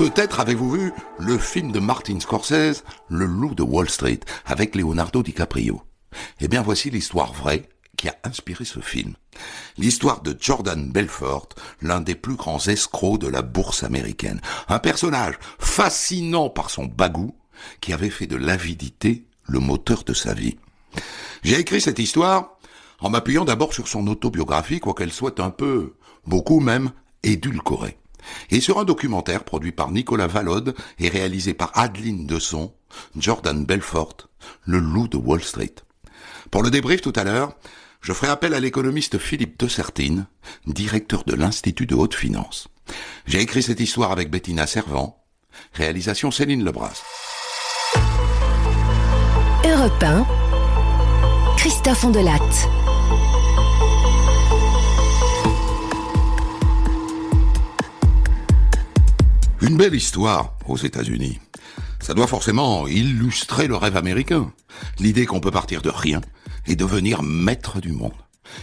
Peut-être avez-vous vu le film de Martin Scorsese, Le Loup de Wall Street, avec Leonardo DiCaprio. Eh bien, voici l'histoire vraie qui a inspiré ce film. L'histoire de Jordan Belfort, l'un des plus grands escrocs de la bourse américaine. Un personnage fascinant par son bagou, qui avait fait de l'avidité le moteur de sa vie. J'ai écrit cette histoire en m'appuyant d'abord sur son autobiographie, quoiqu'elle soit un peu, beaucoup même, édulcorée. Et sur un documentaire produit par Nicolas Vallode et réalisé par Adeline Desson, Jordan Belfort, Le Loup de Wall Street. Pour le débrief tout à l'heure, je ferai appel à l'économiste Philippe de Sertine, directeur de l'Institut de Haute Finance. J'ai écrit cette histoire avec Bettina Servant, réalisation Céline Lebras. Europe 1, Christophe Ondelatte. Une belle histoire aux États-Unis. Ça doit forcément illustrer le rêve américain. L'idée qu'on peut partir de rien et devenir maître du monde.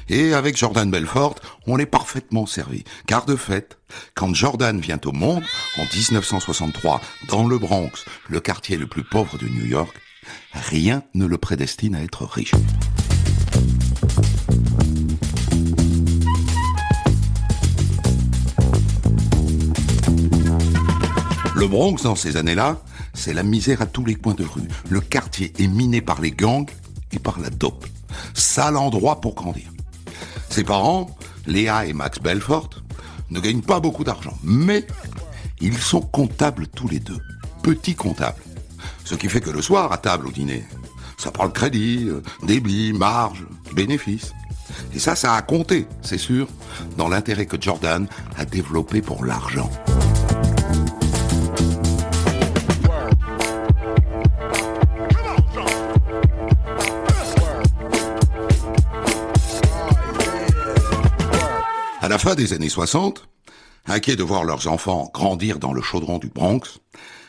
Et avec Jordan Belfort, on est parfaitement servi. Car de fait, quand Jordan vient au monde, en 1963, dans le Bronx, le quartier le plus pauvre de New York, rien ne le prédestine à être riche. Le Bronx, dans ces années-là, c'est la misère à tous les coins de rue. Le quartier est miné par les gangs et par la dope. Sale endroit pour grandir. Ses parents, Léa et Max Belfort, ne gagnent pas beaucoup d'argent, mais ils sont comptables tous les deux. Petits comptables. Ce qui fait que le soir, à table au dîner, ça parle crédit, débit, marge, bénéfice. Et ça a compté, c'est sûr, dans l'intérêt que Jordan a développé pour l'argent. À la fin des années 60, inquiets de voir leurs enfants grandir dans le chaudron du Bronx,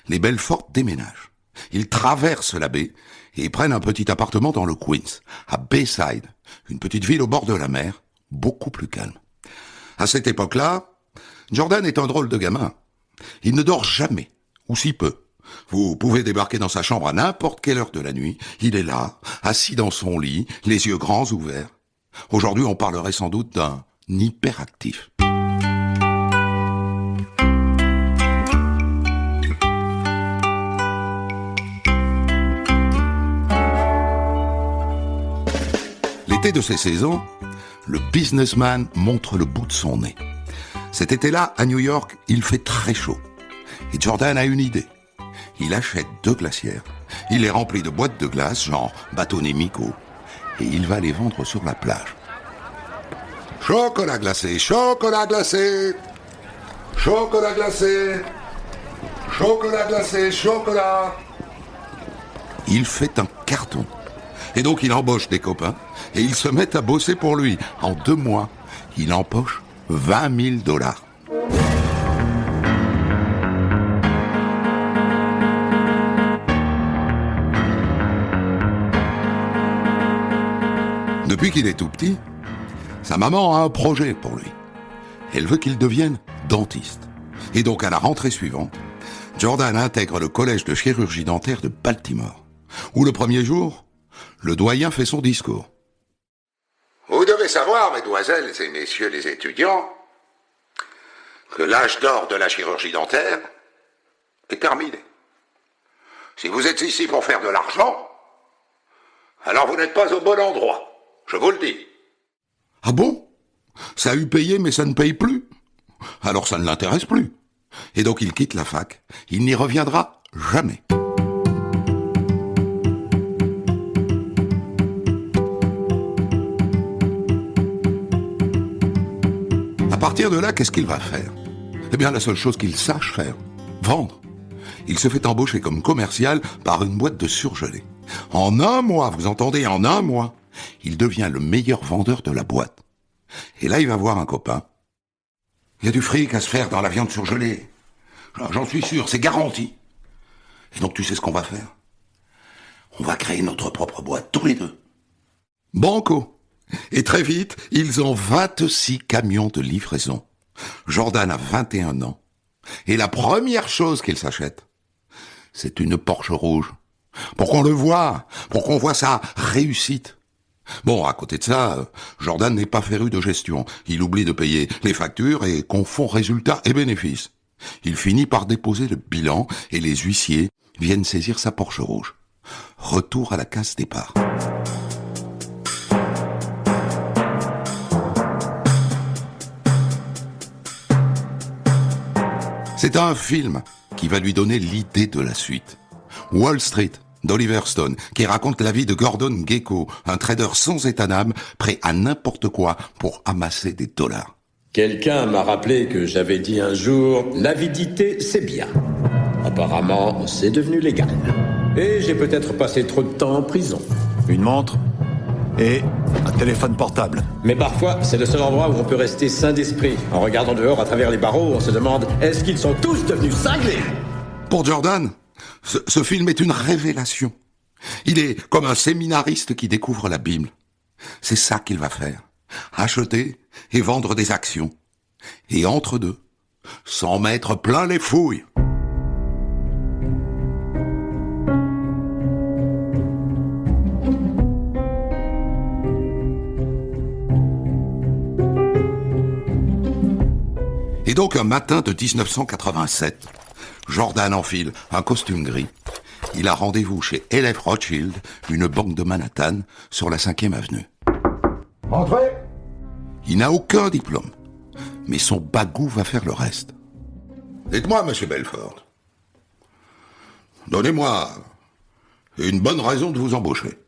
les Belfort déménagent. Ils traversent la baie et prennent un petit appartement dans le Queens, à Bayside, une petite ville au bord de la mer, beaucoup plus calme. À cette époque-là, Jordan est un drôle de gamin. Il ne dort jamais, ou si peu. Vous pouvez débarquer dans sa chambre à n'importe quelle heure de la nuit. Il est là, assis dans son lit, les yeux grands ouverts. Aujourd'hui, on parlerait sans doute d'un hyperactif. L'été de ces 16 ans, le businessman montre le bout de son nez. Cet été-là, à New York, il fait très chaud. Et Jordan a une idée. Il achète 2 glacières. Il les remplit de boîtes de glace, genre bâtonnet Mico. Et il va les vendre sur la plage. Chocolat glacé, chocolat glacé, chocolat glacé, chocolat glacé, chocolat. Il fait un carton. Et donc il embauche des copains et ils se mettent à bosser pour lui. En 2 mois, il empoche $20 000. Depuis qu'il est tout petit, sa maman a un projet pour lui. Elle veut qu'il devienne dentiste. Et donc à la rentrée suivante, Jordan intègre le collège de chirurgie dentaire de Baltimore, où le premier jour, le doyen fait son discours. Vous devez savoir, mesdemoiselles et messieurs les étudiants, que l'âge d'or de la chirurgie dentaire est terminé. Si vous êtes ici pour faire de l'argent, alors vous n'êtes pas au bon endroit, je vous le dis. Ah bon ? Ça a eu payé, mais ça ne paye plus. Alors ça ne l'intéresse plus. Et donc il quitte la fac. Il n'y reviendra jamais. À partir de là, qu'est-ce qu'il va faire ? Eh bien, la seule chose qu'il sache faire, vendre. Il se fait embaucher comme commercial par une boîte de surgelés. En 1 mois, vous entendez, en 1 mois, il devient le meilleur vendeur de la boîte. Et là, il va voir un copain. Il y a du fric à se faire dans la viande surgelée. J'en suis sûr, c'est garanti. Et donc, tu sais ce qu'on va faire ? On va créer notre propre boîte, tous les deux. Banco. Et très vite, ils ont 26 camions de livraison. Jordan a 21 ans. Et la première chose qu'il s'achète, c'est une Porsche rouge. Pour qu'on le voie, pour qu'on voit sa réussite. Bon, à côté de ça, Jordan n'est pas féru de gestion. Il oublie de payer les factures et confond résultats et bénéfices. Il finit par déposer le bilan et les huissiers viennent saisir sa Porsche rouge. Retour à la case départ. C'est un film qui va lui donner l'idée de la suite. Wall Street, d'Oliver Stone, qui raconte la vie de Gordon Gekko, un trader sans état d'âme, prêt à n'importe quoi pour amasser des dollars. Quelqu'un m'a rappelé que j'avais dit un jour « L'avidité, c'est bien ». Apparemment, c'est devenu légal. Et j'ai peut-être passé trop de temps en prison. Une montre et un téléphone portable. Mais parfois, c'est le seul endroit où on peut rester sain d'esprit. En regardant dehors à travers les barreaux, on se demande « Est-ce qu'ils sont tous devenus cinglés ?» Pour Jordan, ce film est une révélation. Il est comme un séminariste qui découvre la Bible. C'est ça qu'il va faire. Acheter et vendre des actions. Et entre deux, s'en mettre plein les fouilles. Et donc un matin de 1987, Jordan enfile un costume gris. Il a rendez-vous chez L.F. Rothschild, une banque de Manhattan, sur la 5e avenue. Entrez! Il n'a aucun diplôme, mais son bagou va faire le reste. Dites-moi, monsieur Belfort, donnez-moi une bonne raison de vous embaucher.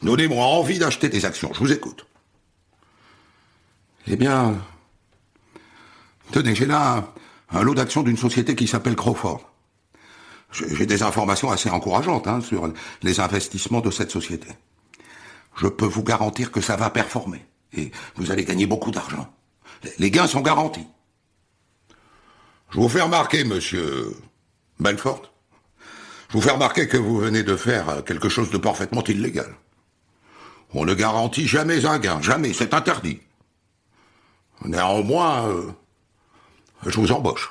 Donnez-moi envie d'acheter des actions, je vous écoute. Eh bien, tenez, j'ai là un lot d'actions d'une société qui s'appelle Crawford. J'ai des informations assez encourageantes sur les investissements de cette société. Je peux vous garantir que ça va performer. Et vous allez gagner beaucoup d'argent. Les gains sont garantis. Je vous fais remarquer, monsieur Belfort, je vous fais remarquer que vous venez de faire quelque chose de parfaitement illégal. On ne garantit jamais un gain, jamais, c'est interdit. Néanmoins, je vous embauche.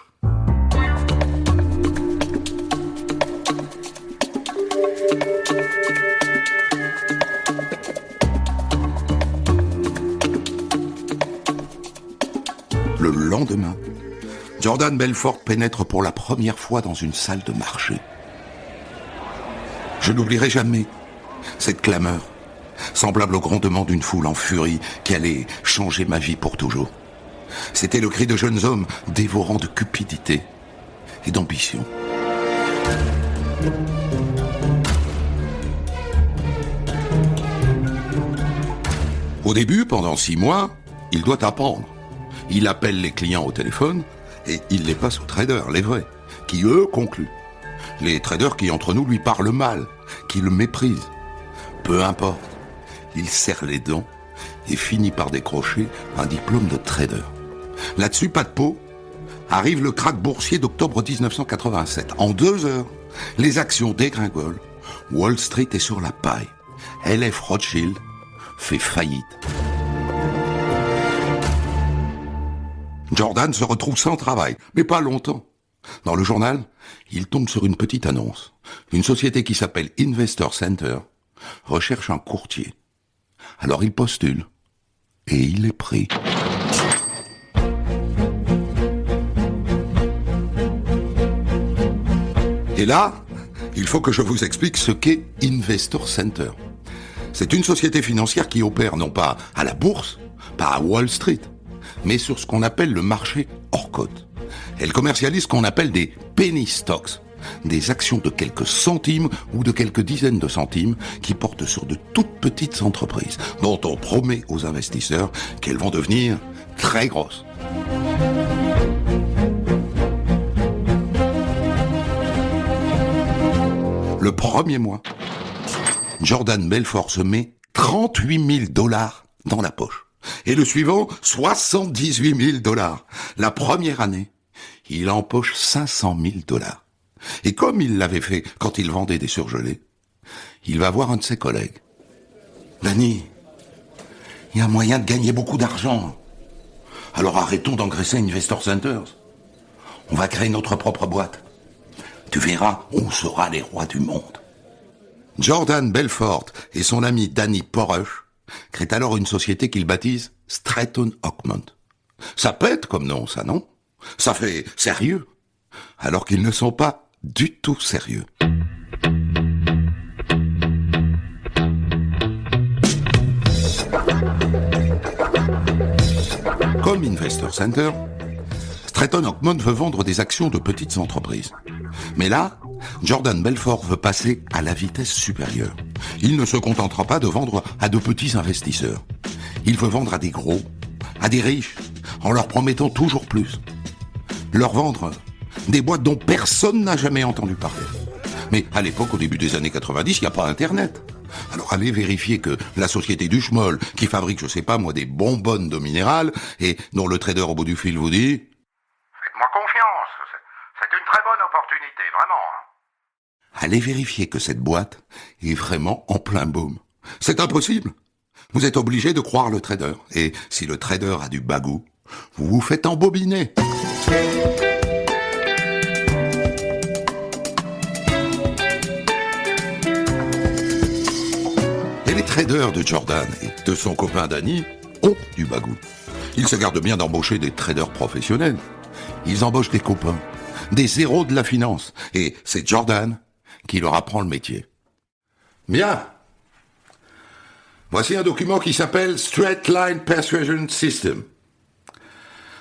Le lendemain, Jordan Belfort pénètre pour la première fois dans une salle de marché. Je n'oublierai jamais cette clameur, semblable au grondement d'une foule en furie qui allait changer ma vie pour toujours. C'était le cri de jeunes hommes dévorants de cupidité et d'ambition. Au début, pendant 6 mois, il doit apprendre. Il appelle les clients au téléphone et il les passe aux traders, les vrais, qui eux concluent. Les traders qui entre nous lui parlent mal, qui le méprisent. Peu importe, il serre les dents et finit par décrocher un diplôme de trader. Là-dessus, pas de peau, arrive le krach boursier d'octobre 1987. En 2 heures, les actions dégringolent, Wall Street est sur la paille. L.F. Rothschild fait faillite. Jordan se retrouve sans travail, mais pas longtemps. Dans le journal, il tombe sur une petite annonce. Une société qui s'appelle Investor Center recherche un courtier. Alors il postule, et il est pris. Et là, il faut que je vous explique ce qu'est Investor Center. C'est une société financière qui opère non pas à la bourse, pas à Wall Street, mais sur ce qu'on appelle le marché hors cote. Elle commercialise ce qu'on appelle des penny stocks, des actions de quelques centimes ou de quelques dizaines de centimes qui portent sur de toutes petites entreprises, dont on promet aux investisseurs qu'elles vont devenir très grosses. Le premier mois, Jordan Belfort se met 38 000 $ dans la poche. Et le suivant, 78 000 $. La première année, il empoche 500 000 $. Et comme il l'avait fait quand il vendait des surgelés, il va voir un de ses collègues. « Danny, il y a moyen de gagner beaucoup d'argent. Alors arrêtons d'engraisser Investor Centers. On va créer notre propre boîte. Tu verras, on sera les rois du monde. Jordan Belfort et son ami Danny Porush créent alors une société qu'ils baptisent Stratton Oakmont. Ça pète comme nom, ça, non? Ça fait sérieux. Alors qu'ils ne sont pas du tout sérieux. Comme Investor Center, Stratton Oakmont veut vendre des actions de petites entreprises. Mais là, Jordan Belfort veut passer à la vitesse supérieure. Il ne se contentera pas de vendre à de petits investisseurs. Il veut vendre à des gros, à des riches, en leur promettant toujours plus. Leur vendre des boîtes dont personne n'a jamais entendu parler. Mais à l'époque, au début des années 90, il n'y a pas Internet. Alors allez vérifier que la société du schmoll, qui fabrique, je sais pas moi, des bonbonnes d'eau minérale, et dont le trader au bout du fil vous dit « Faites-moi confiance, c'est une très bonne opportunité, vraiment. » Allez vérifier que cette boîte est vraiment en plein boom. C'est impossible. Vous êtes obligé de croire le trader. Et si le trader a du bagou, vous vous faites embobiner. Et les traders de Jordan et de son copain Danny ont du bagou. Ils se gardent bien d'embaucher des traders professionnels. Ils embauchent des copains, des héros de la finance. Et c'est Jordan qui leur apprend le métier. Bien. Voici un document qui s'appelle Straight Line Persuasion System.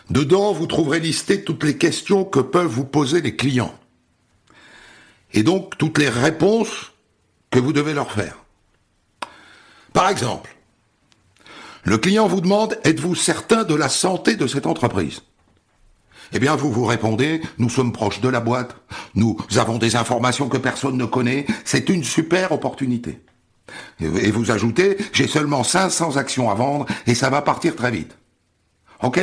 Dedans, vous trouverez listées toutes les questions que peuvent vous poser les clients. Et donc, toutes les réponses que vous devez leur faire. Par exemple, le client vous demande « Êtes-vous certain de la santé de cette entreprise ?» Eh bien, vous répondez « Nous sommes proches de la boîte, nous avons des informations que personne ne connaît, c'est une super opportunité. » Et vous ajoutez « J'ai seulement 500 actions à vendre et ça va partir très vite. » Ok ?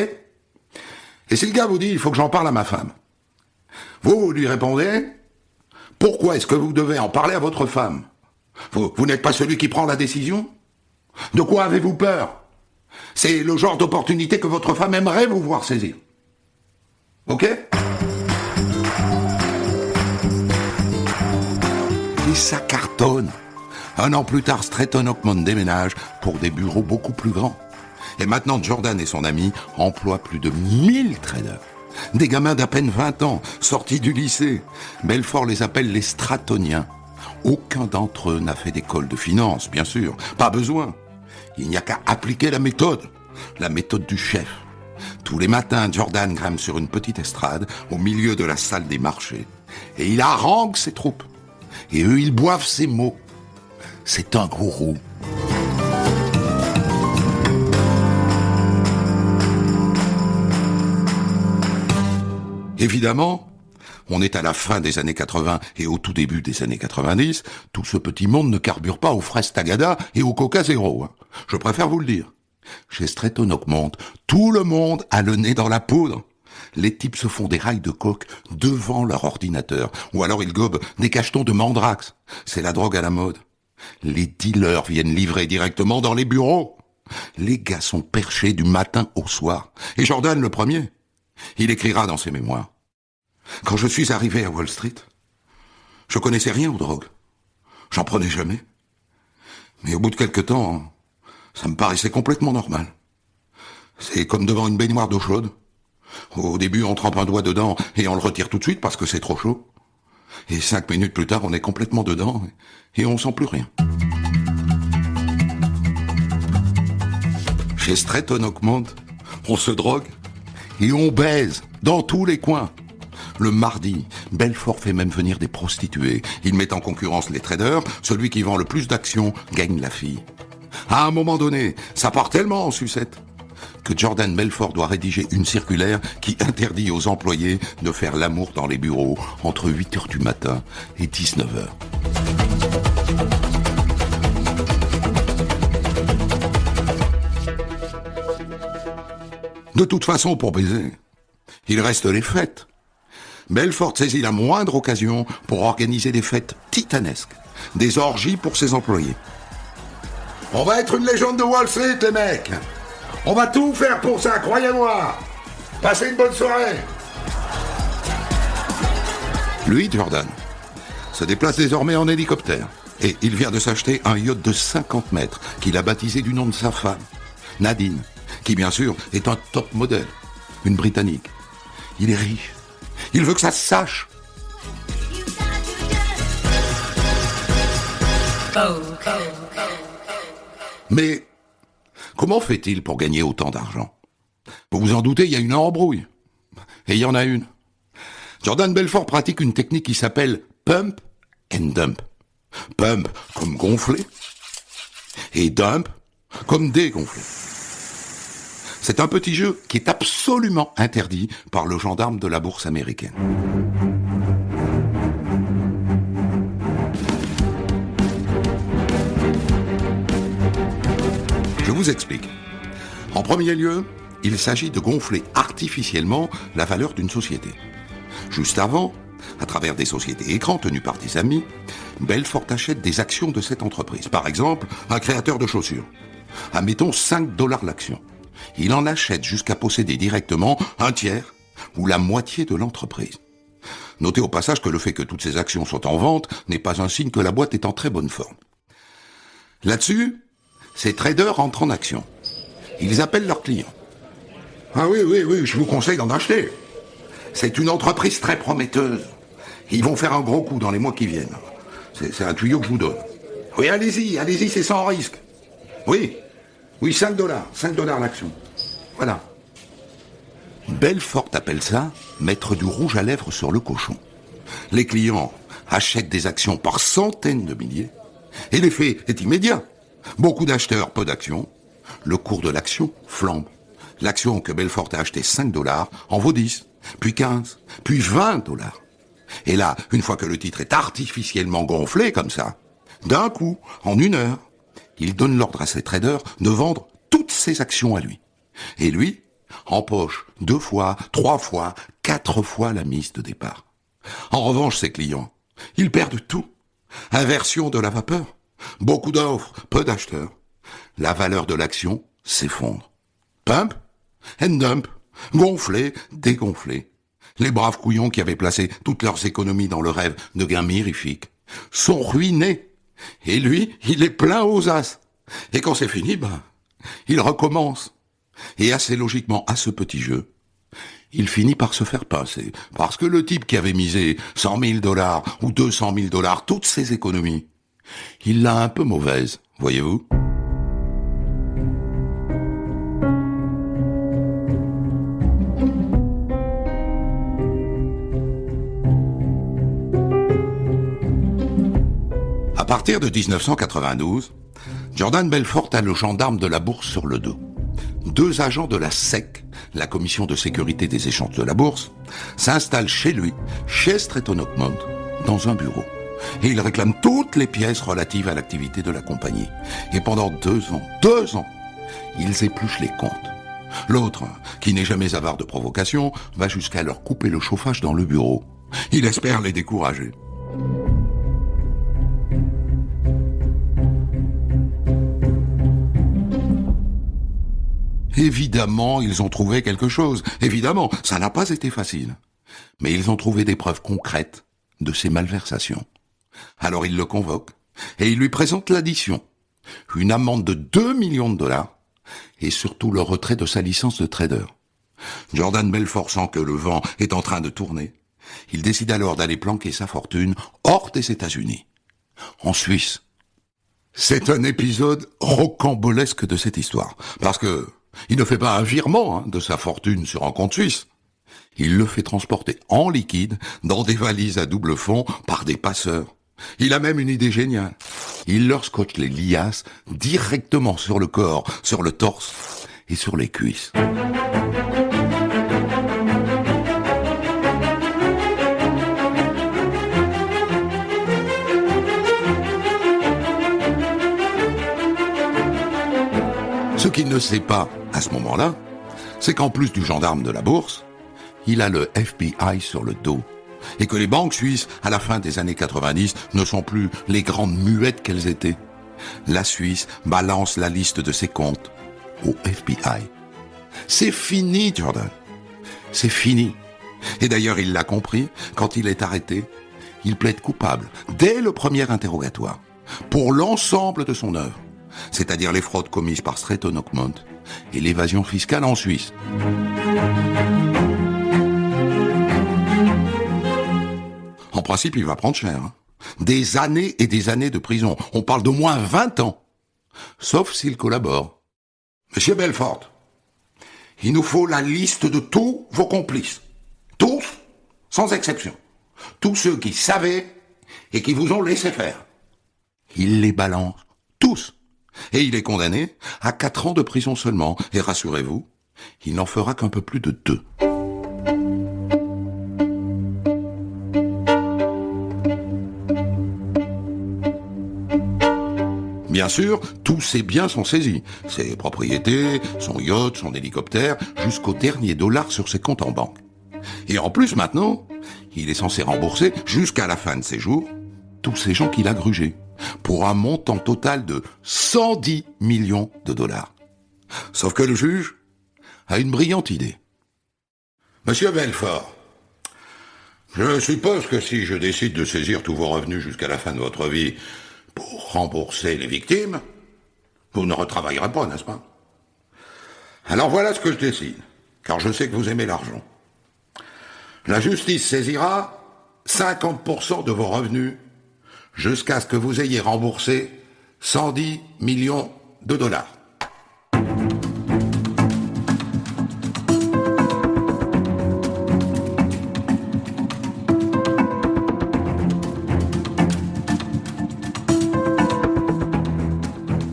Et si le gars vous dit « Il faut que j'en parle à ma femme », vous lui répondez « Pourquoi est-ce que vous devez en parler à votre femme ? Vous n'êtes pas celui qui prend la décision ? De quoi avez-vous peur ? C'est le genre d'opportunité que votre femme aimerait vous voir saisir. Ok ? Et ça cartonne. 1 an plus tard, Stratton Oakmont déménage pour des bureaux beaucoup plus grands. Et maintenant, Jordan et son ami emploient plus de 1000 traders. Des gamins d'à peine 20 ans, sortis du lycée. Belfort les appelle les Strattoniens. Aucun d'entre eux n'a fait d'école de finance, bien sûr. Pas besoin. Il n'y a qu'à appliquer la méthode du chef. Tous les matins, Jordan grimpe sur une petite estrade au milieu de la salle des marchés. Et il harangue ses troupes. Et eux, ils boivent ses mots. C'est un gourou. Évidemment, on est à la fin des années 80 et au tout début des années 90. Tout ce petit monde ne carbure pas aux fraises Tagada et au Coca Zéro. Je préfère vous le dire. Chez Stratton Oakmont, tout le monde a le nez dans la poudre. Les types se font des rails de coke devant leur ordinateur. Ou alors ils gobent des cachetons de mandrax. C'est la drogue à la mode. Les dealers viennent livrer directement dans les bureaux. Les gars sont perchés du matin au soir. Et Jordan le premier. Il écrira dans ses mémoires. Quand je suis arrivé à Wall Street, je connaissais rien aux drogues. J'en prenais jamais. Mais au bout de quelque temps, ça me paraissait complètement normal. C'est comme devant une baignoire d'eau chaude. Au début, on trempe un doigt dedans et on le retire tout de suite parce que c'est trop chaud. Et 5 minutes plus tard, on est complètement dedans et on sent plus rien. Chez Stratton Oakmont, on se drogue et on baise dans tous les coins. Le mardi, Belfort fait même venir des prostituées. Il met en concurrence les traders. Celui qui vend le plus d'actions gagne la fille. À un moment donné, ça part tellement en sucette que Jordan Belfort doit rédiger une circulaire qui interdit aux employés de faire l'amour dans les bureaux entre 8h du matin et 19h. De toute façon, pour baiser, il reste les fêtes. Belfort saisit la moindre occasion pour organiser des fêtes titanesques, des orgies pour ses employés. On va être une légende de Wall Street, les mecs. On va tout faire pour ça, croyez-moi. Passez une bonne soirée. Lui, Jordan, se déplace désormais en hélicoptère. Et il vient de s'acheter un yacht de 50 mètres qu'il a baptisé du nom de sa femme, Nadine, qui bien sûr est un top modèle, une Britannique. Il est riche. Il veut que ça se sache. Mais comment fait-il pour gagner autant d'argent? Vous vous en doutez, il y a une embrouille. Et il y en a une. Jordan Belfort pratique une technique qui s'appelle pump and dump. Pump comme gonfler et dump comme dégonfler. C'est un petit jeu qui est absolument interdit par le gendarme de la bourse américaine. Je vous explique. En premier lieu, il s'agit de gonfler artificiellement la valeur d'une société. Juste avant, à travers des sociétés écrans tenues par des amis, Belfort achète des actions de cette entreprise. Par exemple, un créateur de chaussures. Admettons $5 l'action. Il en achète jusqu'à posséder directement un tiers ou la moitié de l'entreprise. Notez au passage que le fait que toutes ces actions sont en vente n'est pas un signe que la boîte est en très bonne forme. Là-dessus, ces traders entrent en action. Ils appellent leurs clients. « Ah oui, je vous conseille d'en acheter. C'est une entreprise très prometteuse. Ils vont faire un gros coup dans les mois qui viennent. C'est un tuyau que je vous donne. Oui, allez-y, c'est sans risque. Oui, $5 l'action. Voilà. » Belfort appelle ça mettre du rouge à lèvres sur le cochon. Les clients achètent des actions par centaines de milliers et l'effet est immédiat. Beaucoup d'acheteurs, peu d'actions. Le cours de l'action flambe. L'action que Belfort a achetée $5 en vaut 10, puis 15, puis $20. Et là, une fois que le titre est artificiellement gonflé comme ça, d'un coup, en 1 heure, il donne l'ordre à ses traders de vendre toutes ses actions à lui. Et lui empoche 2 fois, 3 fois, 4 fois la mise de départ. En revanche, ses clients, ils perdent tout. Inversion de la vapeur. Beaucoup d'offres, peu d'acheteurs. La valeur de l'action s'effondre. Pump and dump. Gonfler, dégonfler. Les braves couillons qui avaient placé toutes leurs économies dans le rêve de gains mirifiques sont ruinés. Et lui, il est plein aux as. Et quand c'est fini, il recommence. Et assez logiquement à ce petit jeu, il finit par se faire pincer. Parce que le type qui avait misé $100 000 ou $200 000, toutes ses économies, il l'a un peu mauvaise, voyez-vous. À partir de 1992, Jordan Belfort a le gendarme de la bourse sur le dos. 2 agents de la SEC, la commission de sécurité des échanges de la bourse, s'installent chez lui, chez Stretton Oakmont, dans un bureau. Et ils réclament toutes les pièces relatives à l'activité de la compagnie. Et pendant 2 ans, ils épluchent les comptes. L'autre, qui n'est jamais avare de provocation, va jusqu'à leur couper le chauffage dans le bureau. Il espère les décourager. Évidemment, ils ont trouvé quelque chose. Évidemment, ça n'a pas été facile. Mais ils ont trouvé des preuves concrètes de ces malversations. Alors ils le convoquent et ils lui présentent l'addition. Une amende de $2 millions et surtout le retrait de sa licence de trader. Jordan Belfort sent que le vent est en train de tourner. Il décide alors d'aller planquer sa fortune hors des États-Unis, en Suisse. C'est un épisode rocambolesque de cette histoire, parce que il ne fait pas un virement de sa fortune sur un compte suisse. Il le fait transporter en liquide dans des valises à double fond par des passeurs. Il a même une idée géniale. Il leur scotche les liasses directement sur le corps, sur le torse et sur les cuisses. Ce qu'il ne sait pas, à ce moment-là, c'est qu'en plus du gendarme de la bourse, il a le FBI sur le dos. Et que les banques suisses, à la fin des années 90, ne sont plus les grandes muettes qu'elles étaient. La Suisse balance la liste de ses comptes au FBI. C'est fini, Jordan. C'est fini. Et d'ailleurs, il l'a compris, quand il est arrêté, il plaide coupable, dès le premier interrogatoire, pour l'ensemble de son œuvre, c'est-à-dire les fraudes commises par Stratton Oakmont et l'évasion fiscale en Suisse. En principe, il va prendre cher. Des années et des années de prison. On parle d'au moins 20 ans. Sauf s'il collabore. Monsieur Belfort, il nous faut la liste de tous vos complices. Tous, sans exception. Tous ceux qui savaient et qui vous ont laissé faire. Il les balance. Tous. Et il est condamné à 4 ans de prison seulement. Et rassurez-vous, il n'en fera qu'un peu plus de 2. Bien sûr, tous ses biens sont saisis. Ses propriétés, son yacht, son hélicoptère, jusqu'au dernier dollar sur ses comptes en banque. Et en plus, maintenant, il est censé rembourser, jusqu'à la fin de ses jours, tous ces gens qu'il a grugés, pour un montant total de 110 millions de dollars. Sauf que le juge a une brillante idée. Monsieur Belfort, je suppose que si je décide de saisir tous vos revenus jusqu'à la fin de votre vie pour rembourser les victimes, vous ne retravaillerez pas, n'est-ce pas? Alors voilà ce que je décide, car je sais que vous aimez l'argent. La justice saisira 50% de vos revenus jusqu'à ce que vous ayez remboursé 110 millions de dollars.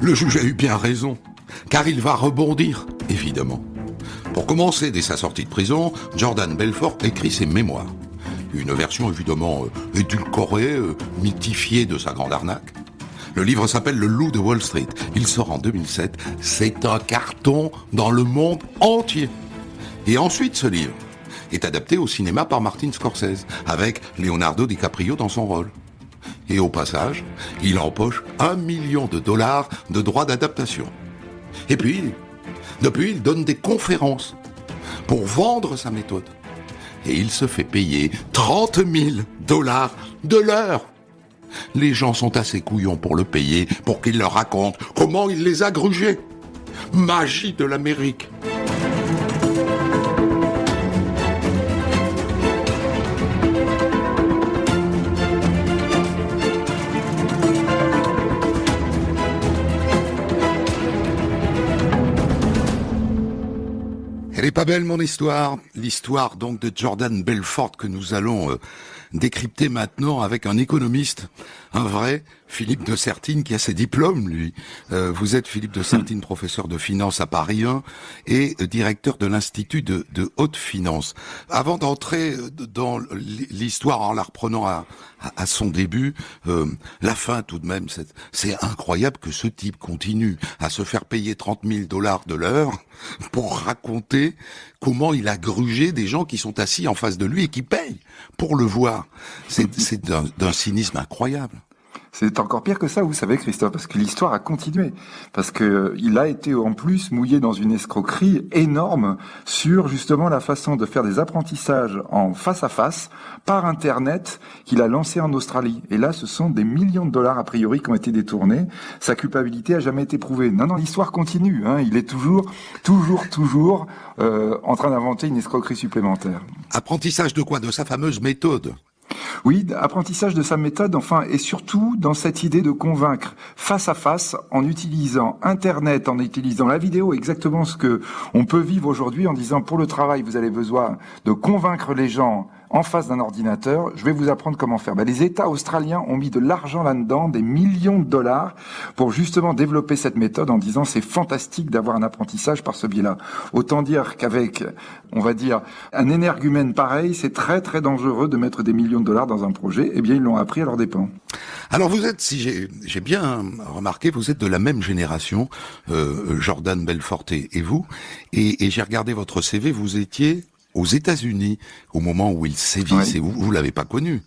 Le juge a eu bien raison, car il va rebondir, évidemment. Pour commencer, dès sa sortie de prison, Jordan Belfort écrit ses mémoires. Une version évidemment édulcorée, mythifiée de sa grande arnaque. Le livre s'appelle Le Loup de Wall Street. Il sort en 2007. C'est un carton dans le monde entier. Et ensuite, ce livre est adapté au cinéma par Martin Scorsese, avec Leonardo DiCaprio dans son rôle. Et au passage, il empoche $1 million de droits d'adaptation. Et puis, depuis, il donne des conférences pour vendre sa méthode. Et il se fait payer $30 000 de l'heure. Les gens sont assez couillons pour le payer, pour qu'il leur raconte comment il les a grugés. Magie de l'Amérique. Elle est pas belle mon histoire, l'histoire donc de Jordan Belfort que nous allons décrypter maintenant avec un économiste, un vrai, Philippe de Sertine qui a ses diplômes lui. Vous êtes Philippe de Sertine, professeur de finance à Paris 1 et directeur de l'Institut de haute finance. Avant d'entrer dans l'histoire en la reprenant à son début, la fin tout de même, c'est incroyable que ce type continue à se faire payer $30 000 de l'heure pour raconter comment il a grugé des gens qui sont assis en face de lui et qui payent pour le voir. C'est d'un cynisme incroyable. C'est encore pire que ça, vous savez, Christophe, parce que l'histoire a continué. Parce que il a été en plus mouillé dans une escroquerie énorme sur justement la façon de faire des apprentissages en face à face par Internet qu'il a lancé en Australie. Et là, ce sont des millions de dollars a priori qui ont été détournés. Sa culpabilité a jamais été prouvée. Non, l'histoire continue. Il est toujours en train d'inventer une escroquerie supplémentaire. Apprentissage de quoi? De sa fameuse méthode. Oui, apprentissage de sa méthode, et surtout dans cette idée de convaincre face à face en utilisant Internet, en utilisant la vidéo, exactement ce que on peut vivre aujourd'hui en disant pour le travail, vous avez besoin de convaincre les gens en face d'un ordinateur, je vais vous apprendre comment faire. Les États australiens ont mis de l'argent là-dedans, des millions de dollars, pour justement développer cette méthode en disant c'est fantastique d'avoir un apprentissage par ce biais-là. Autant dire qu'avec, on va dire, un énergumène pareil, c'est très très dangereux de mettre des millions de dollars dans un projet. Eh bien, ils l'ont appris à leurs dépens. Alors vous êtes, si j'ai bien remarqué, vous êtes de la même génération, Jordan Belfort et vous, et j'ai regardé votre CV, vous étiez aux États-Unis au moment où il sévissait. Oui. Vous l'avez pas connu.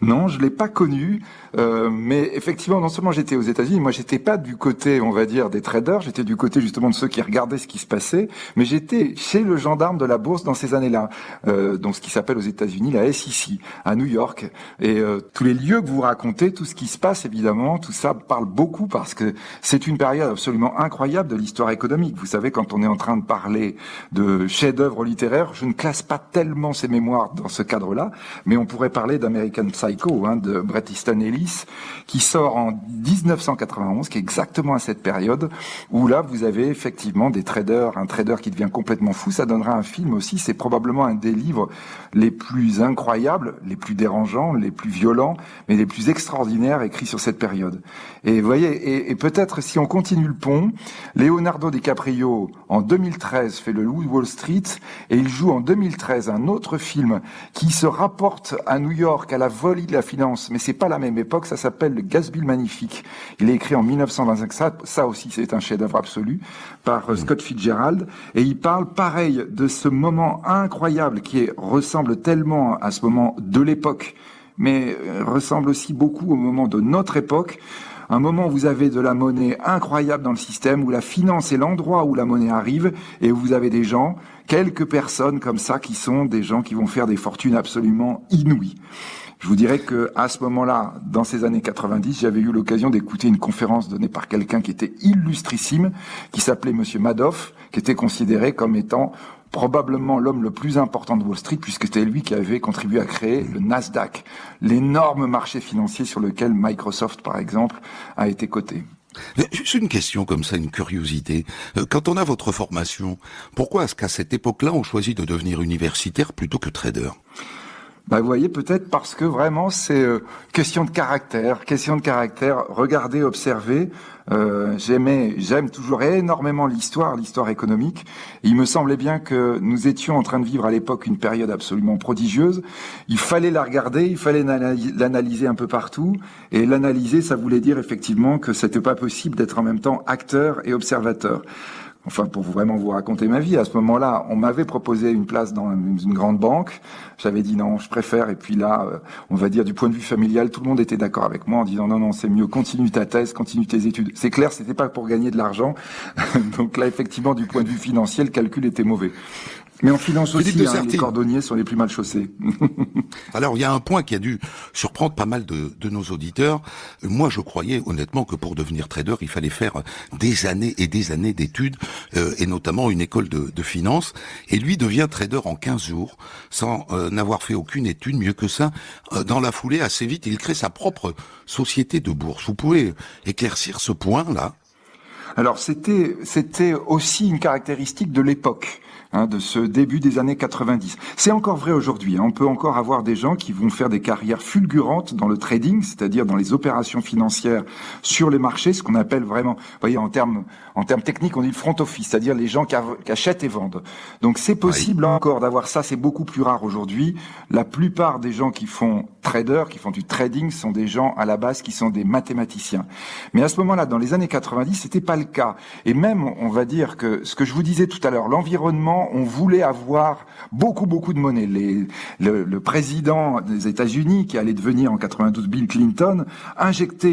Non, je l'ai pas connu, mais effectivement, non seulement j'étais aux États-Unis, moi j'étais pas du côté, on va dire, des traders, j'étais du côté justement de ceux qui regardaient ce qui se passait, mais j'étais chez le gendarme de la bourse dans ces années-là, donc ce qui s'appelle aux États-Unis la SEC, à New York, et tous les lieux que vous racontez, tout ce qui se passe évidemment, tout ça parle beaucoup parce que c'est une période absolument incroyable de l'histoire économique. Vous savez, quand on est en train de parler de chefs-d'œuvre littéraires, je ne classe pas tellement ces mémoires dans ce cadre-là, mais on pourrait parler d'American Psycho, de Bret Easton Ellis, qui sort en 1991, qui est exactement à cette période, où là, vous avez effectivement des traders, un trader qui devient complètement fou. Ça donnera un film aussi. C'est probablement un des livres les plus incroyables, les plus dérangeants, les plus violents, mais les plus extraordinaires écrits sur cette période. Et vous voyez, et peut-être si on continue le pont, Leonardo DiCaprio, en 2013, fait Le Loup de Wall Street, et il joue en 2013 un autre film qui se rapporte à New York, à la folie de la finance, mais c'est pas la même époque, ça s'appelle Le Gatsby Magnifique. Il est écrit en 1925, ça aussi c'est un chef-d'œuvre absolu, par Scott Fitzgerald, et il parle pareil de ce moment incroyable qui ressemble tellement à ce moment de l'époque, mais ressemble aussi beaucoup au moment de notre époque. Un moment où vous avez de la monnaie incroyable dans le système, où la finance est l'endroit où la monnaie arrive, et où vous avez des gens, quelques personnes comme ça, qui sont des gens qui vont faire des fortunes absolument inouïes. Je vous dirais que à ce moment-là, dans ces années 90, j'avais eu l'occasion d'écouter une conférence donnée par quelqu'un qui était illustrissime, qui s'appelait Monsieur Madoff, qui était considéré comme étant probablement l'homme le plus important de Wall Street, puisque c'était lui qui avait contribué à créer le Nasdaq, l'énorme marché financier sur lequel Microsoft, par exemple, a été coté. Juste une question comme ça, une curiosité. Quand on a votre formation, pourquoi est-ce qu'à cette époque-là, on choisit de devenir universitaire plutôt que trader ? Vous voyez, peut-être parce que vraiment c'est question de caractère. Regardez, observez. J'aime toujours énormément l'histoire économique. Et il me semblait bien que nous étions en train de vivre à l'époque une période absolument prodigieuse. Il fallait la regarder, il fallait l'analyser un peu partout. Et l'analyser, ça voulait dire effectivement que c'était pas possible d'être en même temps acteur et observateur. Enfin, pour vraiment vous raconter ma vie, à ce moment-là, on m'avait proposé une place dans une grande banque. J'avais dit non, je préfère. Et puis là, on va dire du point de vue familial, tout le monde était d'accord avec moi en disant non, c'est mieux, continue ta thèse, continue tes études. C'est clair, c'était pas pour gagner de l'argent. Donc là, effectivement, du point de vue financier, le calcul était mauvais. Mais en finance aussi, les cordonniers sont les plus mal chaussés. Alors, il y a un point qui a dû surprendre pas mal de nos auditeurs. Moi, je croyais honnêtement que pour devenir trader, il fallait faire des années et des années d'études, et notamment une école de finance. Et lui devient trader en 15 jours, sans n'avoir fait aucune étude. Mieux que ça, dans la foulée, assez vite, il crée sa propre société de bourse. Vous pouvez éclaircir ce point-là ? Alors, c'était aussi une caractéristique de l'époque. De ce début des années 90. C'est encore vrai aujourd'hui. On peut encore avoir des gens qui vont faire des carrières fulgurantes dans le trading, c'est-à-dire dans les opérations financières sur les marchés, ce qu'on appelle vraiment, vous voyez, en termes techniques, on dit le front office, c'est-à-dire les gens qui achètent et vendent. Donc c'est possible encore d'avoir ça, c'est beaucoup plus rare aujourd'hui. La plupart des gens qui font qui font du trading, sont des gens à la base qui sont des mathématiciens. Mais à ce moment-là, dans les années 90, c'était pas le cas. Et même, on va dire que ce que je vous disais tout à l'heure, l'environnement, on voulait avoir beaucoup de monnaie. Le président des États-Unis, qui allait devenir en 92 Bill Clinton,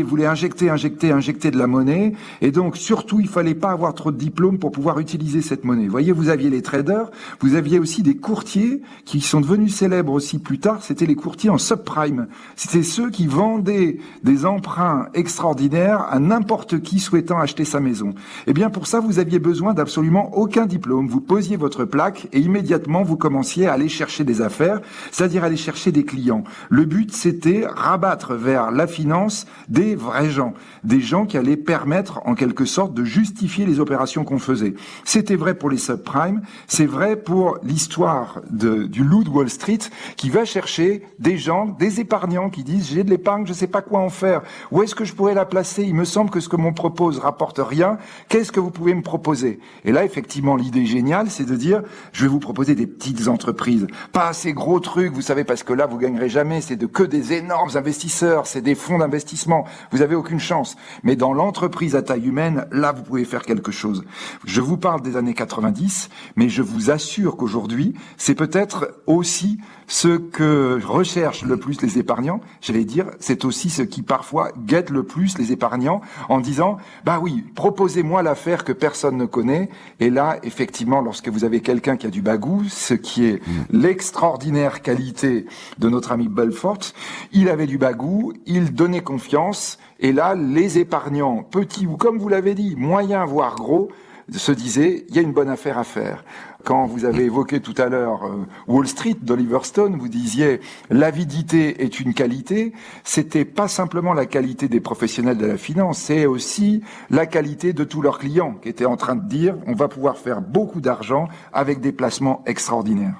voulait injecter de la monnaie. Et donc, surtout, il fallait pas avoir trop de diplômes pour pouvoir utiliser cette monnaie. Vous voyez, vous aviez les traders, vous aviez aussi des courtiers qui sont devenus célèbres aussi plus tard. C'était les courtiers en subprime. C'était ceux qui vendaient des emprunts extraordinaires à n'importe qui souhaitant acheter sa maison. Eh bien, pour ça, vous aviez besoin d'absolument aucun diplôme. Vous posiez votre plaque et immédiatement, vous commenciez à aller chercher des affaires, c'est-à-dire aller chercher des clients. Le but, c'était rabattre vers la finance des vrais gens, des gens qui allaient permettre, en quelque sorte, de justifier les opérations qu'on faisait. C'était vrai pour les subprimes, c'est vrai pour l'histoire du loup de Wall Street, qui va chercher des gens, des épargnants qui disent « j'ai de l'épargne, je sais pas quoi en faire. Où est-ce que je pourrais la placer? Il me semble que ce que m'on propose rapporte rien. Qu'est-ce que vous pouvez me proposer ?» Et là, effectivement, l'idée géniale, c'est de dire dire, je vais vous proposer des petites entreprises, pas ces gros trucs, vous savez, parce que là, vous gagnerez jamais, c'est que des énormes investisseurs, c'est des fonds d'investissement, vous avez aucune chance. Mais dans l'entreprise à taille humaine, là, vous pouvez faire quelque chose. Je vous parle des années 90, mais je vous assure qu'aujourd'hui, c'est peut-être aussi ce que recherchent le plus les épargnants, j'allais dire, c'est aussi ce qui parfois guette le plus les épargnants en disant, bah oui, proposez-moi l'affaire que personne ne connaît. Et là, effectivement, lorsque vous avez quelqu'un qui a du bagou, ce qui est l'extraordinaire qualité de notre ami Belfort, il avait du bagou, il donnait confiance. Et là, les épargnants, petits ou comme vous l'avez dit, moyens voire gros, se disaient, il y a une bonne affaire à faire. Quand vous avez évoqué tout à l'heure Wall Street d'Oliver Stone, vous disiez l'avidité est une qualité. C'était pas simplement la qualité des professionnels de la finance, c'est aussi la qualité de tous leurs clients qui étaient en train de dire on va pouvoir faire beaucoup d'argent avec des placements extraordinaires.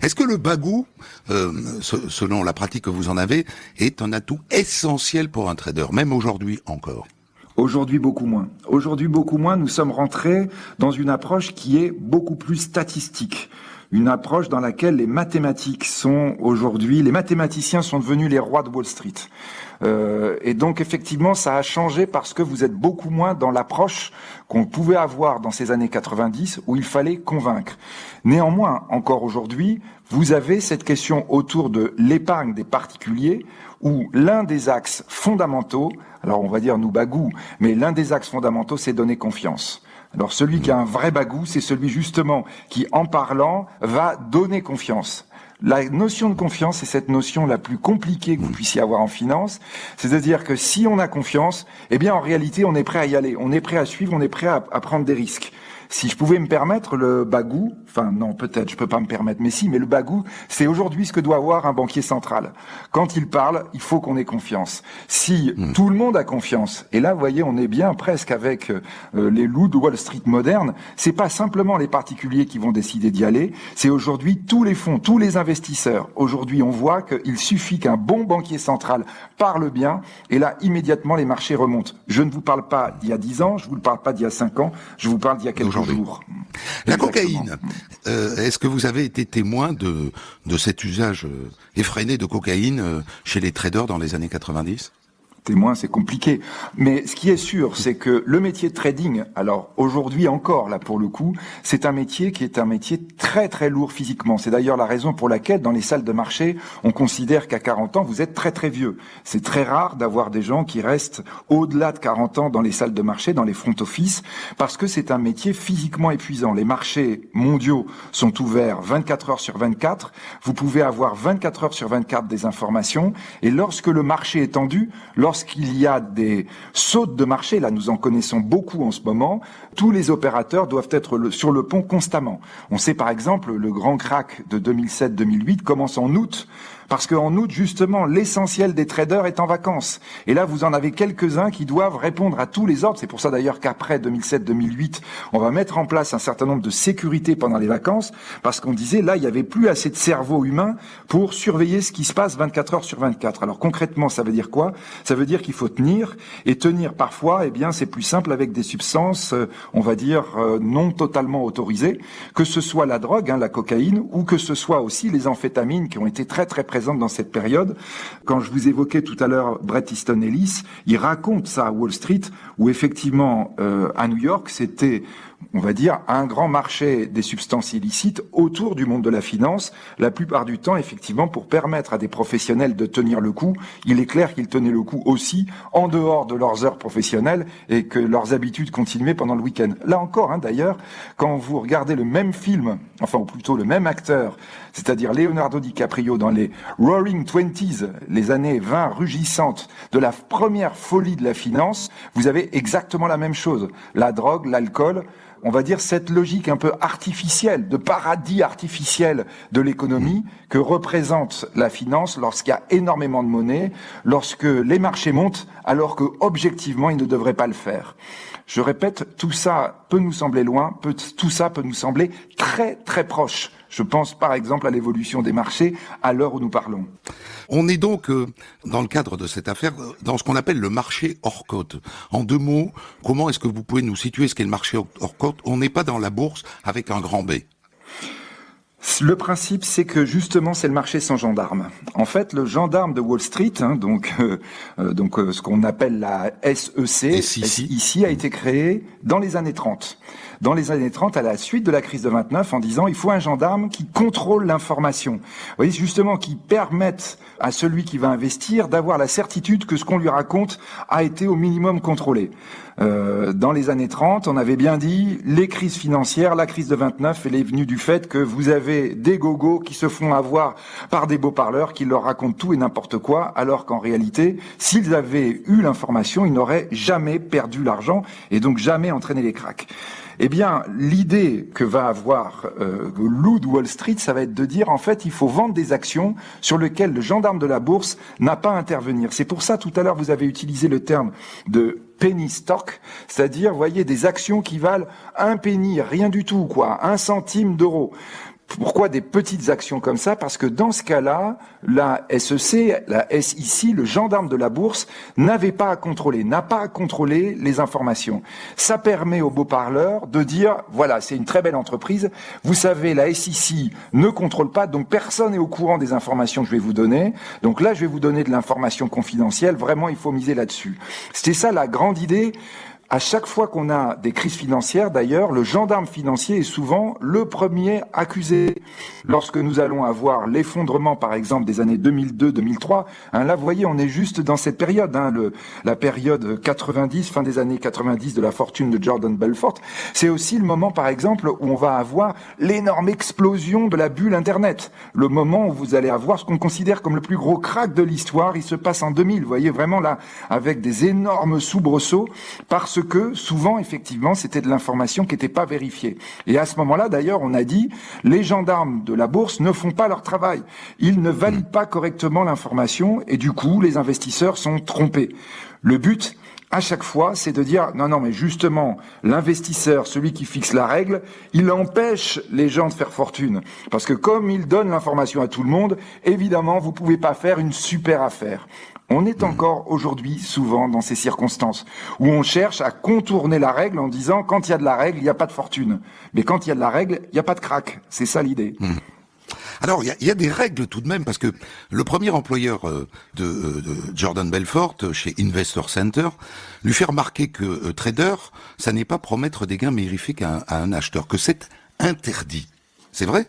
Est-ce que le bagou, selon la pratique que vous en avez, est un atout essentiel pour un trader, même aujourd'hui encore ? Aujourd'hui, beaucoup moins. Aujourd'hui, beaucoup moins. Nous sommes rentrés dans une approche qui est beaucoup plus statistique. Une approche dans laquelle les mathématiques sont aujourd'hui, les mathématiciens sont devenus les rois de Wall Street. Et donc, effectivement, ça a changé parce que vous êtes beaucoup moins dans l'approche qu'on pouvait avoir dans ces années 90 où il fallait convaincre. Néanmoins, encore aujourd'hui, vous avez cette question autour de l'épargne des particuliers où l'un des axes fondamentaux, alors on va dire nous bagou, mais l'un des axes fondamentaux, c'est donner confiance. Alors celui qui a un vrai bagou, c'est celui justement qui, en parlant, va donner confiance. La notion de confiance, c'est cette notion la plus compliquée que vous puissiez avoir en finance. C'est-à-dire que si on a confiance, eh bien en réalité, on est prêt à y aller, on est prêt à suivre, on est prêt à prendre des risques. Si je pouvais me permettre le bagou, enfin non, peut-être, je peux pas me permettre, mais si, mais le bagou, c'est aujourd'hui ce que doit avoir un banquier central. Quand il parle, il faut qu'on ait confiance. Si tout le monde a confiance, et là, vous voyez, on est bien presque avec les loups de Wall Street moderne, c'est pas simplement les particuliers qui vont décider d'y aller, c'est aujourd'hui tous les fonds, tous les investisseurs. Aujourd'hui, on voit qu'il suffit qu'un bon banquier central parle bien, et là, immédiatement, les marchés remontent. Je ne vous parle pas d'il y a 10 ans, je vous parle pas d'il y a 5 ans, je vous parle d'il y a quelques jours. La cocaïne, est-ce que vous avez été témoin de cet usage effréné de cocaïne chez les traders dans les années 90 ? Témoin, c'est compliqué. Mais ce qui est sûr, c'est que le métier de trading, alors aujourd'hui encore, là pour le coup, c'est un métier qui est un métier très très lourd physiquement. C'est d'ailleurs la raison pour laquelle dans les salles de marché, on considère qu'à 40 ans, vous êtes très très vieux. C'est très rare d'avoir des gens qui restent au-delà de 40 ans dans les salles de marché, dans les front office, parce que c'est un métier physiquement épuisant. Les marchés mondiaux sont ouverts 24 heures sur 24. Vous pouvez avoir 24 heures sur 24 des informations. Et lorsque le marché est tendu, lorsqu'il y a des sautes de marché, là nous en connaissons beaucoup en ce moment, tous les opérateurs doivent être sur le pont constamment. On sait par exemple le grand crack de 2007-2008 commence en août, parce qu'en août, justement, l'essentiel des traders est en vacances. Et là, vous en avez quelques-uns qui doivent répondre à tous les ordres. C'est pour ça d'ailleurs qu'après 2007-2008, on va mettre en place un certain nombre de sécurités pendant les vacances, parce qu'on disait, là, il n'y avait plus assez de cerveau humain pour surveiller ce qui se passe 24 heures sur 24. Alors concrètement, ça veut dire quoi ? Ça veut dire qu'il faut tenir, et tenir parfois, eh bien, c'est plus simple avec des substances, on va dire, non totalement autorisées, que ce soit la drogue, la cocaïne, ou que ce soit aussi les amphétamines qui ont été très très présentes dans cette période. Quand je vous évoquais tout à l'heure Bret Easton Ellis, il raconte ça à Wall Street, où effectivement, à New York, c'était, on va dire, un grand marché des substances illicites autour du monde de la finance, la plupart du temps, effectivement, pour permettre à des professionnels de tenir le coup. Il est clair qu'ils tenaient le coup aussi en dehors de leurs heures professionnelles et que leurs habitudes continuaient pendant le week-end. Là encore, d'ailleurs, quand vous regardez le même film, enfin, ou plutôt le même acteur, c'est-à-dire Leonardo DiCaprio dans les Roaring Twenties, les années 20 rugissantes de la première folie de la finance, vous avez exactement la même chose. La drogue, l'alcool, on va dire cette logique un peu artificielle, de paradis artificiel de l'économie que représente la finance lorsqu'il y a énormément de monnaie, lorsque les marchés montent, alors que objectivement ils ne devraient pas le faire. Je répète, tout ça peut nous sembler loin, tout ça peut nous sembler très très proche. Je pense par exemple à l'évolution des marchés à l'heure où nous parlons. On est donc, dans le cadre de cette affaire, dans ce qu'on appelle le marché hors cote. En 2 mots, comment est-ce que vous pouvez nous situer ce qu'est le marché hors cote? On n'est pas dans la bourse avec un grand B. Le principe, c'est que justement, c'est le marché sans gendarme. En fait, le gendarme de Wall Street, ce qu'on appelle la SEC, a été créé dans les années 30. Dans les années 30, à la suite de la crise de 29, en disant il faut un gendarme qui contrôle l'information. Vous voyez, justement, qui permette à celui qui va investir d'avoir la certitude que ce qu'on lui raconte a été au minimum contrôlé. Dans les années 30, on avait bien dit les crises financières, la crise de 29, elle est venue du fait que vous avez des gogos qui se font avoir par des beaux parleurs qui leur racontent tout et n'importe quoi, alors qu'en réalité, s'ils avaient eu l'information, ils n'auraient jamais perdu l'argent et donc jamais entraîné les cracks. Eh bien, l'idée que va avoir le loup de Wall Street, ça va être de dire, en fait, il faut vendre des actions sur lesquelles le gendarme de la bourse n'a pas à intervenir. C'est pour ça, tout à l'heure, vous avez utilisé le terme de penny stock, c'est-à-dire, vous voyez, des actions qui valent un penny, rien du tout, quoi, 1 centime d'euro. Pourquoi des petites actions comme ça? Parce que dans ce cas-là, la SEC, le gendarme de la bourse, n'a pas à contrôler les informations. Ça permet aux beaux parleurs de dire, voilà, c'est une très belle entreprise. Vous savez, la SEC ne contrôle pas, donc personne n'est au courant des informations que je vais vous donner. Donc là, je vais vous donner de l'information confidentielle. Vraiment, il faut miser là-dessus. C'était ça la grande idée. À chaque fois qu'on a des crises financières, d'ailleurs, le gendarme financier est souvent le premier accusé. Lorsque nous allons avoir l'effondrement, par exemple, des années 2002-2003, là, vous voyez, on est juste dans cette période, la période 90, fin des années 90 de la fortune de Jordan Belfort. C'est aussi le moment, par exemple, où on va avoir l'énorme explosion de la bulle Internet. Le moment où vous allez avoir ce qu'on considère comme le plus gros crack de l'histoire, il se passe en 2000. Vous voyez, vraiment là, avec des énormes soubresauts, parce que souvent, effectivement, c'était de l'information qui n'était pas vérifiée. Et à ce moment-là, d'ailleurs, on a dit, les gendarmes de la bourse ne font pas leur travail. Ils ne valident pas correctement l'information et du coup, les investisseurs sont trompés. Le but, à chaque fois, c'est de dire, non, mais justement, l'investisseur, celui qui fixe la règle, il empêche les gens de faire fortune. Parce que comme il donne l'information à tout le monde, évidemment, vous pouvez pas faire une super affaire. On est encore aujourd'hui souvent dans ces circonstances où on cherche à contourner la règle en disant quand il y a de la règle, il n'y a pas de fortune. Mais quand il y a de la règle, il n'y a pas de crack. C'est ça l'idée. Alors, il y a des règles tout de même, parce que le premier employeur de Jordan Belfort, chez Investor Center, lui fait remarquer que trader, ça n'est pas promettre des gains mérifiques à un acheteur, que c'est interdit. C'est vrai ?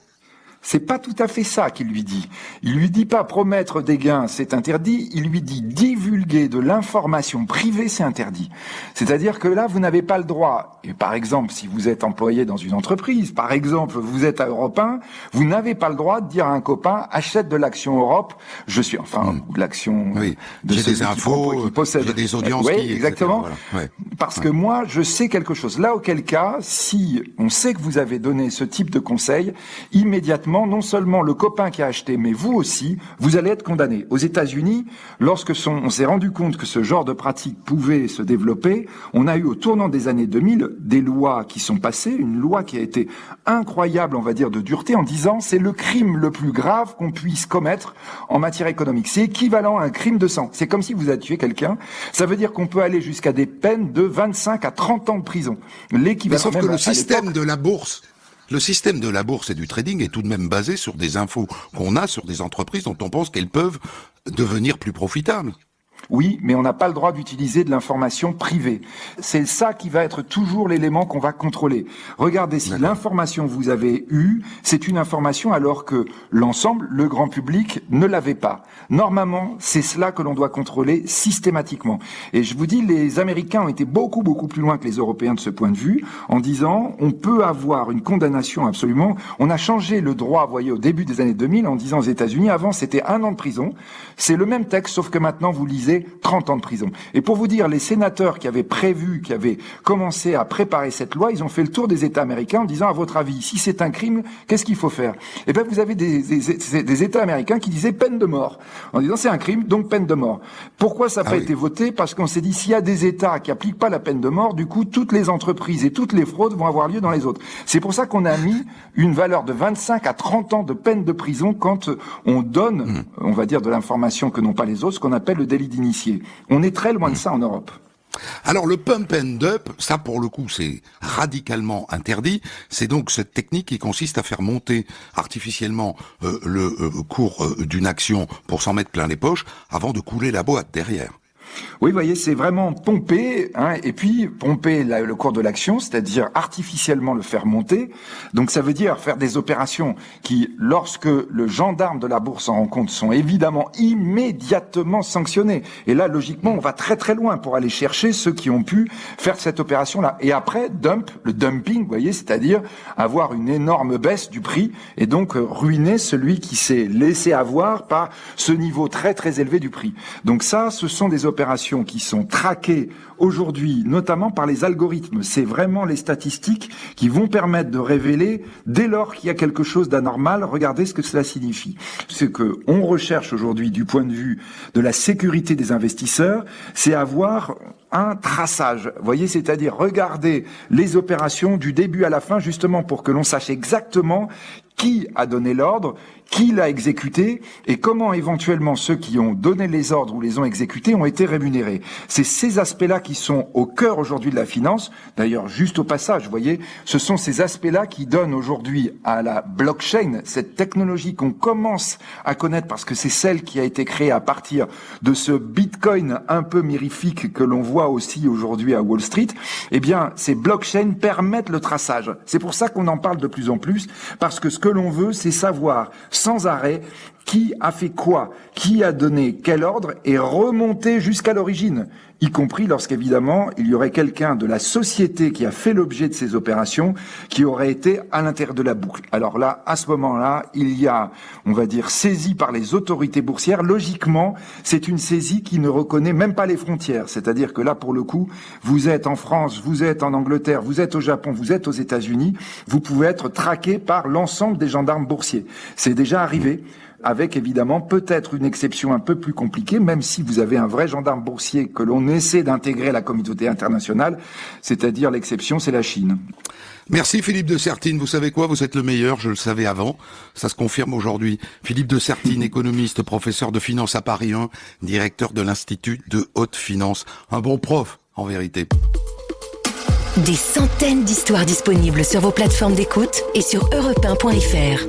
C'est pas tout à fait ça qu'il lui dit. Il lui dit pas promettre des gains, c'est interdit. Il lui dit divulguer de l'information privée, c'est interdit. C'est-à-dire que là, vous n'avez pas le droit. Et par exemple, si vous êtes employé dans une entreprise, par exemple, vous êtes à Europe 1, vous n'avez pas le droit de dire à un copain, achète de l'action Europe, ou de l'action de j'ai celui des infos, qui possède. J'ai des audiences. Oui, exactement. Voilà. Parce que moi, je sais quelque chose. Là, auquel cas, si on sait que vous avez donné ce type de conseil, immédiatement, non seulement le copain qui a acheté, mais vous aussi, vous allez être condamné. Aux États-Unis, lorsque on s'est rendu compte que ce genre de pratique pouvait se développer, on a eu au tournant des années 2000 des lois qui sont passées, une loi qui a été incroyable, on va dire, de dureté, en disant c'est le crime le plus grave qu'on puisse commettre en matière économique. C'est équivalent à un crime de sang. C'est comme si vous avez tué quelqu'un. Ça veut dire qu'on peut aller jusqu'à des peines de 25 à 30 ans de prison. Mais sauf que le système de la bourse et du trading est tout de même basé sur des infos qu'on a sur des entreprises dont on pense qu'elles peuvent devenir plus profitables. Oui, mais on n'a pas le droit d'utiliser de l'information privée. C'est ça qui va être toujours l'élément qu'on va contrôler. Regardez, si l'information que vous avez eue, c'est une information alors que l'ensemble, le grand public, ne l'avait pas. Normalement, c'est cela que l'on doit contrôler systématiquement. Et je vous dis, les Américains ont été beaucoup plus loin que les Européens de ce point de vue, en disant, on peut avoir une condamnation absolument. On a changé le droit, vous voyez, au début des années 2000, en disant aux États-Unis, avant c'était 1 an de prison. C'est le même texte, sauf que maintenant vous lisez risquer 30 ans de prison. Et pour vous dire, les sénateurs qui avaient commencé à préparer cette loi, ils ont fait le tour des États américains en disant, à votre avis, si c'est un crime, qu'est-ce qu'il faut faire? Eh bien, vous avez des États américains qui disaient peine de mort. En disant, c'est un crime, donc peine de mort. Pourquoi ça n'a pas été voté? Parce qu'on s'est dit, s'il y a des États qui appliquent pas la peine de mort, du coup, toutes les entreprises et toutes les fraudes vont avoir lieu dans les autres. C'est pour ça qu'on a mis une valeur de 25 à 30 ans de peine de prison quand on donne, on va dire, de l'information que n'ont pas les autres, ce qu'on appelle le délit d'initié. On est très loin de ça en Europe. Alors le pump and dump, ça pour le coup c'est radicalement interdit. C'est donc cette technique qui consiste à faire monter artificiellement le cours d'une action pour s'en mettre plein les poches avant de couler la boîte derrière. Oui, vous voyez, c'est vraiment pomper, et puis pomper le cours de l'action, c'est-à-dire artificiellement le faire monter. Donc ça veut dire faire des opérations qui, lorsque le gendarme de la bourse en rend compte, sont évidemment immédiatement sanctionnées. Et là, logiquement, on va très très loin pour aller chercher ceux qui ont pu faire cette opération-là. Et après, le dumping, vous voyez, c'est-à-dire avoir une énorme baisse du prix et donc ruiner celui qui s'est laissé avoir par ce niveau très très élevé du prix. Donc ça, ce sont des opérations qui sont traquées aujourd'hui, notamment par les algorithmes. C'est vraiment les statistiques qui vont permettre de révéler, dès lors qu'il y a quelque chose d'anormal, regardez ce que cela signifie. Ce que on recherche aujourd'hui du point de vue de la sécurité des investisseurs, c'est avoir un traçage. Vous voyez, c'est-à-dire regarder les opérations du début à la fin, justement pour que l'on sache exactement qui a donné l'ordre, qui l'a exécuté et comment éventuellement ceux qui ont donné les ordres ou les ont exécutés ont été rémunérés. C'est ces aspects-là qui sont au cœur aujourd'hui de la finance. D'ailleurs, juste au passage, vous voyez, ce sont ces aspects-là qui donnent aujourd'hui à la blockchain, cette technologie qu'on commence à connaître parce que c'est celle qui a été créée à partir de ce bitcoin un peu mirifique que l'on voit aussi aujourd'hui à Wall Street. Eh bien, ces blockchains permettent le traçage. C'est pour ça qu'on en parle de plus en plus, parce que ce que l'on veut, c'est savoir sans arrêt qui a fait quoi, qui a donné quel ordre et remonter jusqu'à l'origine, y compris lorsqu'évidemment il y aurait quelqu'un de la société qui a fait l'objet de ces opérations qui aurait été à l'intérieur de la boucle. Alors là, à ce moment-là, il y a, on va dire, saisie par les autorités boursières. Logiquement, c'est une saisie qui ne reconnaît même pas les frontières. C'est-à-dire que là, pour le coup, vous êtes en France, vous êtes en Angleterre, vous êtes au Japon, vous êtes aux États-Unis, vous pouvez être traqué par l'ensemble des gendarmes boursiers. C'est déjà arrivé, avec évidemment peut-être une exception un peu plus compliquée, même si vous avez un vrai gendarme boursier que l'on essaie d'intégrer à la communauté internationale, c'est-à-dire l'exception, c'est la Chine. Merci Philippe de Sertine, vous savez quoi, vous êtes le meilleur, je le savais avant, ça se confirme aujourd'hui. Philippe de Sertine, économiste, professeur de finance à Paris 1, directeur de l'Institut de haute finance, un bon prof en vérité. Des centaines d'histoires disponibles sur vos plateformes d'écoute et sur europe1.fr.